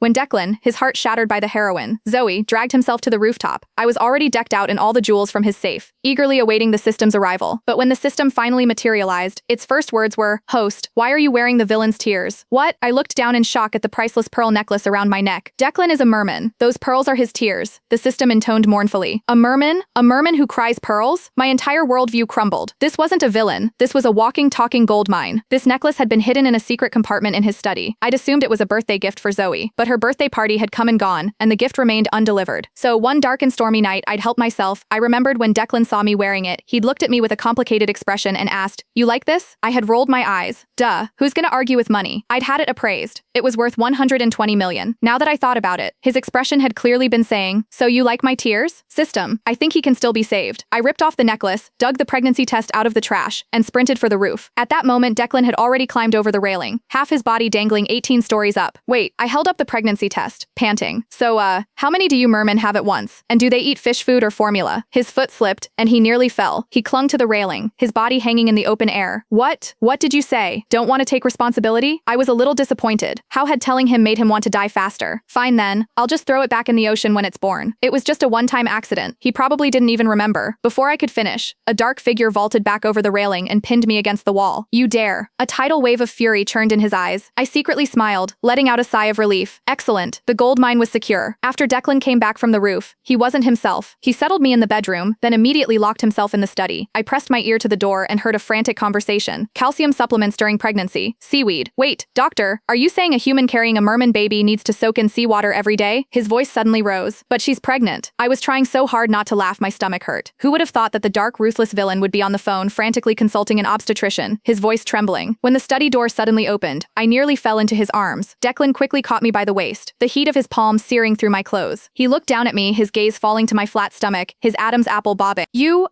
When Declan, his heart shattered by the heroin, Zoe, dragged himself to the rooftop, I was already decked out in all the jewels from his safe, eagerly awaiting the system's arrival. But when the system finally materialized, its first words were, "Host, why are you wearing the villain's tears?" What? I looked down in shock at the priceless pearl necklace around my neck. Declan is a merman. Those pearls are his tears, the system intoned mournfully. A merman? A merman who cries pearls? My entire worldview crumbled. This wasn't a villain. This was a walking, talking gold mine. This necklace had been hidden in a secret compartment in his study. I'd assumed it was a birthday gift for Zoe, but her birthday party had come and gone, and the gift remained undelivered. So one dark and stormy night, I'd helped myself. I remembered when Declan saw me wearing it. He'd looked at me with a complicated expression and asked, "You like this?" I had rolled my eyes. Duh, who's gonna argue with money? I'd had it appraised. It was worth 120 million. Now that I thought about it, his expression had clearly been saying, "So you like my tears? System, I think he can still be saved." I ripped off the necklace, dug the pregnancy test out of the trash, and sprinted for the roof. At that moment, Declan had already climbed over the railing, half his body dangling 18 stories up. Wait, I held up the pregnancy test, panting. So, how many do you mermen have at once? And do they eat fish food or formula? His foot slipped, and he nearly fell. He clung to the railing, his body hanging in the open air. What? What did you say? Don't want to take responsibility? I was a little disappointed. How had telling him made him want to die faster? Fine then, I'll just throw it back in the ocean when it's born. It was just a one-time accident. He probably didn't even remember. Before I could finish, a dark figure vaulted back over the railing and pinned me against the wall. You dare. A tidal wave of fury churned in his eyes. I secretly smiled, letting out a sigh of relief. Excellent. The gold mine was secure. After Declan came back from the roof, he wasn't himself. He settled me in the bedroom, then immediately locked himself in the study. I pressed my ear to the door and heard a frantic conversation. Calcium supplements during pregnancy. Seaweed. Wait, doctor, are you saying a human carrying a merman baby needs to soak in seawater every day? His voice suddenly rose. But she's pregnant. I was trying so hard not to laugh, my stomach hurt. Who would have thought that the dark, ruthless villain would be on the phone frantically consulting an obstetrician, his voice trembling? When the study door suddenly opened, I nearly fell into his arms. Declan quickly caught me by the waist, the heat of his palm searing through my clothes. He looked down at me, his gaze falling to my flat stomach, his Adam's apple bobbing.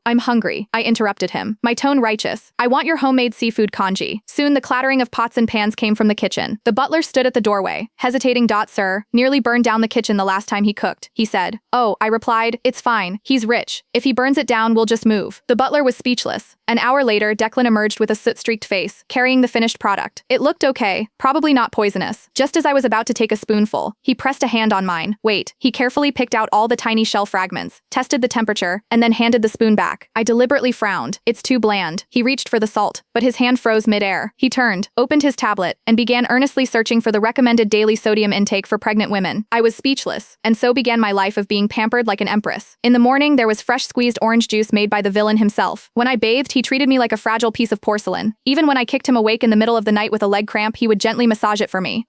I'm hungry, I interrupted him, my tone righteous. I want your homemade seafood congee. Soon the clattering of pots and pans came from the kitchen. The butler stood at the doorway, hesitating. Sir, nearly burned down the kitchen the last time he cooked, he said. Oh, I replied, it's fine, he's rich. If he burns it down, we'll just move. The butler was speechless. An hour later, Declan emerged with a soot-streaked face, carrying the finished product. It looked okay, probably not poisonous. Just as I was about to take a spoonful, he pressed a hand on mine. Wait, he carefully picked out all the tiny shell fragments, tested the temperature, and then handed the spoon back. I deliberately frowned. It's too bland. He reached for the salt, but his hand froze mid-air. He turned, opened his tablet, and began earnestly searching for the recommended daily sodium intake for pregnant women. I was speechless, and so began my life of being pampered like an empress. In the morning, there was fresh squeezed orange juice made by the villain himself. When I bathed, he treated me like a fragile piece of porcelain. Even when I kicked him awake in the middle of the night with a leg cramp, he would gently massage it for me.